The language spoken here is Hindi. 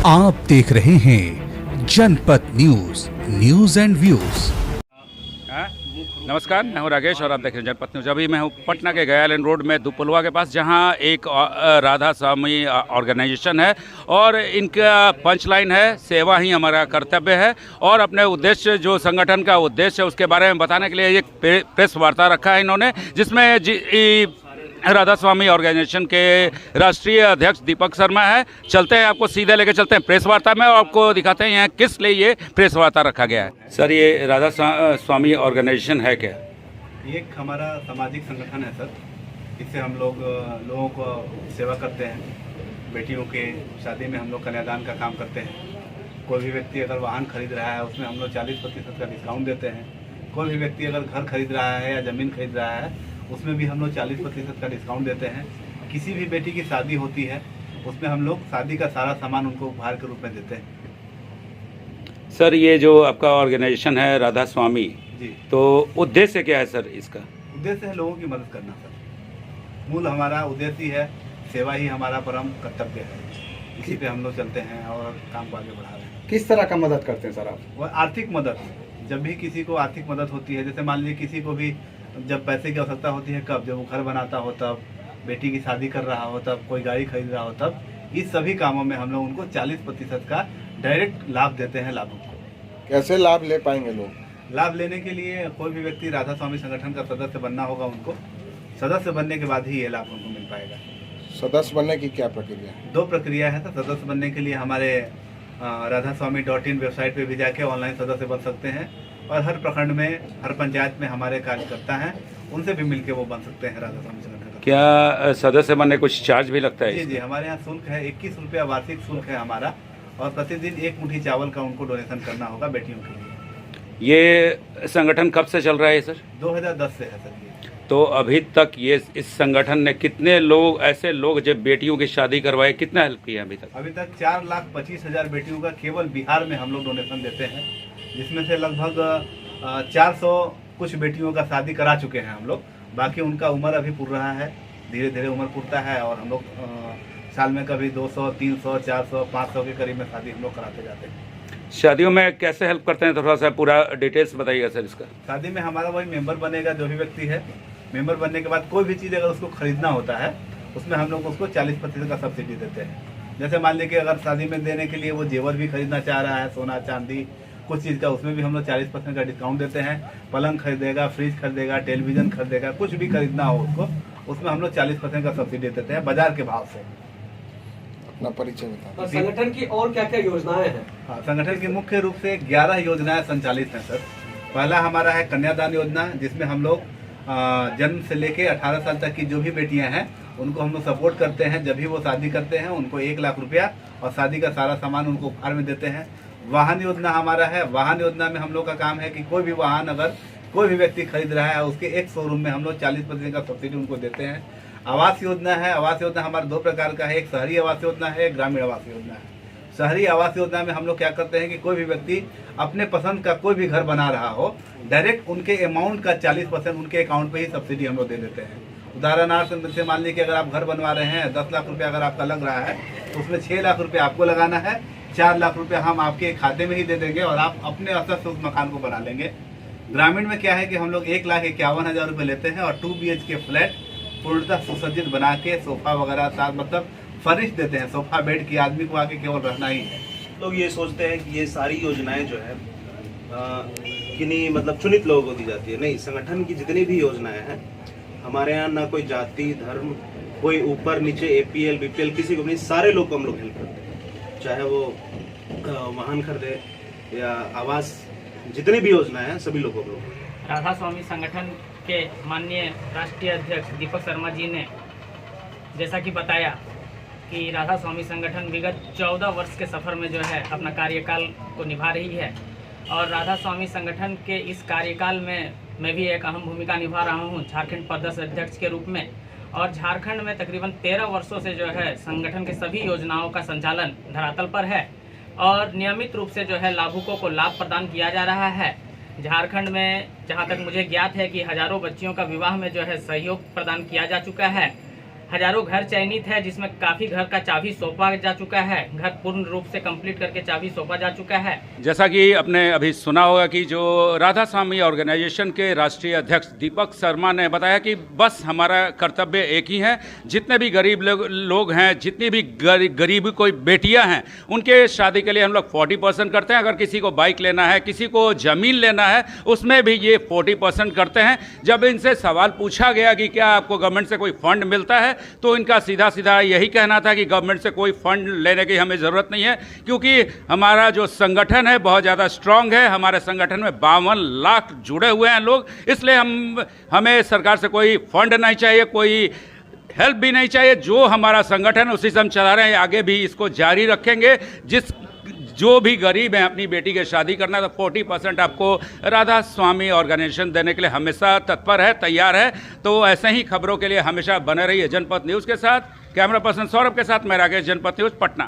आप देख रहे हैं जनपद न्यूज, न्यूज एंड व्यूज। नमस्कार, मैं हूं राकेश और आप देख रहे हैं जनपद न्यूज। अभी मैं हूं पटना के गया लैंड रोड में दुपुलवा के पास, जहां एक राधा स्वामी ऑर्गेनाइजेशन है और इनका पंच लाइन है, सेवा ही हमारा कर्तव्य है। और अपने उद्देश्य, जो संगठन का उद्देश्य है, उसके बारे में बताने के लिए एक प्रेस वार्ता रखा है इन्होंने, जिसमें राधा स्वामी ऑर्गेनाइजेशन के राष्ट्रीय अध्यक्ष दीपक शर्मा है। चलते हैं, आपको सीधे लेके चलते हैं प्रेस वार्ता में और आपको दिखाते हैं यहाँ किस लिए ये प्रेस वार्ता रखा गया है। सर, ये राधा स्वामी ऑर्गेनाइजेशन है क्या? ये एक हमारा सामाजिक संगठन है सर। इससे हम लोगों को सेवा करते हैं। बेटियों के शादी में हम लोग कन्यादान का काम करते हैं। कोई भी व्यक्ति अगर वाहन खरीद रहा है, उसमें हम लोग 40% का डिस्काउंट देते हैं। कोई भी व्यक्ति अगर घर खरीद रहा है या ज़मीन खरीद रहा है, उसमें भी हम लोग 40% का डिस्काउंट देते हैं। किसी भी बेटी की शादी होती है, उसमें हम लोग शादी का सारा सामान उनको उपहार के रूप में देते हैं। सर, ये जो आपका ऑर्गेनाइजेशन है राधा स्वामी जी, तो उद्देश्य क्या है सर इसका? उद्देश्य है लोगों की मदद करना सर। मूल हमारा उद्देश्य ही है, सेवा ही हमारा परम कर्तव्य है। इसी पे हम लोग चलते हैं और काम को आगे बढ़ा रहे हैं। किस तरह का मदद करते हैं सर आप? और आर्थिक मदद, जब भी किसी को आर्थिक मदद होती है, जैसे मान लीजिए किसी को भी जब पैसे की आवश्यकता होती है, कब जब वो घर बनाता हो, तब बेटी की शादी कर रहा हो, तब कोई गाड़ी खरीद रहा हो, तब इस सभी कामों में हम लोग उनको 40% का डायरेक्ट लाभ देते हैं लाभुक को। कैसे लाभ ले पाएंगे लोग? लाभ लेने के लिए कोई भी व्यक्ति राधा स्वामी संगठन का सदस्य बनना होगा। उनको सदस्य बनने के बाद ही ये लाभ उनको मिल पाएगा। सदस्य बनने की क्या प्रक्रिया है? 2 प्रक्रिया है। तो सदस्य बनने के लिए हमारे radhaswami.in वेबसाइट पे भी जाके ऑनलाइन सदस्य बन सकते हैं, और हर प्रखंड में, हर पंचायत में हमारे कार्यकर्ता हैं, उनसे भी मिलके वो बन सकते हैं राधा स्वामी संगठन का। क्या सदस्य बनने कुछ चार्ज भी लगता है? जी जी, हमारे यहाँ शुल्क है, 21 रुपया वार्षिक शुल्क है हमारा, और प्रतिदिन 1 मुट्ठी चावल का उनको डोनेशन करना होगा बेटियों के लिए। ये संगठन कब से चल रहा है सर? 2010 से है सर ये। तो अभी तक ये इस संगठन ने कितने लोग, ऐसे लोग जब बेटियों की शादी करवाए, कितना हेल्प किया अभी तक? अभी तक 4,25,000 बेटियों का केवल बिहार में हम लोग डोनेशन देते हैं, जिसमें से लगभग 400 कुछ बेटियों का शादी करा चुके हैं हम लोग। बाकी उनका उम्र अभी पूर रहा है, धीरे धीरे उम्र पूरता है, और हम लोग साल में कभी 200, 300, 400, 500 के करीब में शादी हम लोग कराते जाते हैं। शादियों में कैसे हेल्प करते हैं, थोड़ा सा पूरा डिटेल्स बताइएगा सर इसका। शादी में हमारा वही मेंबर बनेगा, जो भी व्यक्ति है। मेंबर बनने के बाद कोई भी चीज़ अगर उसको खरीदना होता है, उसमें हम लोग उसको 40% का सब्सिडी देते हैं। जैसे मान लीजिए कि अगर शादी में देने के लिए वो जेवर भी खरीदना चाह रहा है, सोना चांदी कुछ चीज़ का, उसमें भी हम लोग 40% का डिस्काउंट देते हैं। पलंग खरीदेगा, फ्रिज खरीदेगा, टेलीविजन खरीदेगा, कुछ भी खरीदना हो उसको, उसमें हम लोग 40% का सब्सिडी देते हैं बाजार के भाव से। अपना परिचय बता। संगठन की और क्या क्या योजनाएं हैं? हाँ, संगठन की मुख्य रूप से 11 योजनाएं संचालित हैं सर। पहला हमारा है कन्यादान योजना, जिसमें हम लोग जन्म से लेके 18 साल तक की जो भी बेटियां हैं, उनको हम लोग सपोर्ट करते हैं। जब भी वो शादी करते हैं, उनको 1 लाख रुपया और शादी का सारा सामान उनको उपहार में देते हैं। वाहन योजना हमारा है। वाहन योजना में हम लोग का काम है कि कोई भी वाहन अगर कोई भी व्यक्ति खरीद रहा है, उसके एक शोरूम में हम लोग 40% का सब्सिडी उनको देते हैं। आवास योजना है। आवास योजना हमारा 2 प्रकार का है, एक शहरी आवास योजना है, एक ग्रामीण आवास योजना है। शहरी आवास योजना में हम लोग क्या करते हैं कि कोई भी व्यक्ति अपने पसंद का कोई भी घर बना रहा हो, डायरेक्ट उनके अमाउंट का 40% उनके अकाउंट पे ही सब्सिडी हम लोग दे देते हैं। उदाहरणार्थ से मान लीजिए कि अगर आप घर बनवा रहे हैं, 10 लाख रुपया अगर आपका लग रहा है, तो उसमें 6 लाख रुपया आपको लगाना है, 4 लाख रुपया हम आपके खाते में ही दे देंगे और आप अपने असर से उस मकान को बना लेंगे। ग्रामीण में क्या है कि हम लोग 1,51,000 रुपये लेते हैं और 2 BHK फ्लैट पूर्णतः सुसज्जित बना के सोफा वगैरह साथ, मतलब फर्निश देते हैं। सोफा बेड की आदमी को आके केवल रहना ही है। लोग ये सोचते हैं कि ये सारी योजनाएं जो है किन्हीं मतलब चुनित लोगों को दी जाती है। नहीं, संगठन की जितनी भी योजनाएं हैं, हमारे यहाँ ना कोई जाति धर्म, कोई ऊपर नीचे, APL BPL किसी को नहीं, सारे लोग को हम लोग हेल्प करते हैं। चाहे वो वाहन खरीदे या आवास, जितनी भी योजनाएं हैं सभी लोगों को। राधा स्वामी संगठन के माननीय राष्ट्रीय अध्यक्ष दीपक शर्मा जी ने जैसा कि बताया कि राधा स्वामी संगठन विगत 14 वर्ष के सफ़र में जो है अपना कार्यकाल को निभा रही है, और राधा स्वामी संगठन के इस कार्यकाल में मैं भी एक अहम भूमिका निभा रहा हूं झारखंड प्रदेश अध्यक्ष के रूप में। और झारखंड में तकरीबन 13 वर्षों से जो है संगठन के सभी योजनाओं का संचालन धरातल पर है, और नियमित रूप से जो है लाभुकों को लाभ प्रदान किया जा रहा है। झारखंड में जहां तक मुझे ज्ञात है कि हजारों बच्चियों का विवाह में जो है सहयोग प्रदान किया जा चुका है। हजारों घर चयनित है, जिसमें काफ़ी घर का चाबी सौंपा जा चुका है। घर पूर्ण रूप से कंप्लीट करके चाबी सौंपा जा चुका है। जैसा कि आपने अभी सुना होगा कि जो राधा स्वामी ऑर्गेनाइजेशन के राष्ट्रीय अध्यक्ष दीपक शर्मा ने बताया कि बस हमारा कर्तव्य एक ही है, जितने भी गरीब लोग हैं, जितनी भी गरीब कोई बेटियां हैं, उनके शादी के लिए हम लोग 40% करते हैं। अगर किसी को बाइक लेना है, किसी को ज़मीन लेना है, उसमें भी ये 40% करते हैं। जब इनसे सवाल पूछा गया कि क्या आपको गवर्नमेंट से कोई फंड मिलता है, तो इनका सीधा सीधा यही कहना था कि गवर्नमेंट से कोई फंड लेने की हमें ज़रूरत नहीं है, क्योंकि हमारा जो संगठन है बहुत ज़्यादा स्ट्रांग है। हमारे संगठन में 52 लाख जुड़े हुए हैं लोग, इसलिए हमें सरकार से कोई फंड नहीं चाहिए, कोई हेल्प भी नहीं चाहिए। जो हमारा संगठन है उसी से हम चला रहे हैं, आगे भी इसको जारी रखेंगे। जो भी गरीब हैं अपनी बेटी की शादी करना है तो 40% आपको राधा स्वामी ऑर्गेनाइजेशन देने के लिए हमेशा तत्पर है, तैयार है। तो ऐसे ही खबरों के लिए हमेशा बने रहिए जनपद न्यूज़ के साथ। कैमरा पर्सन सौरभ के साथ मैं राकेश, जनपद न्यूज़, पटना।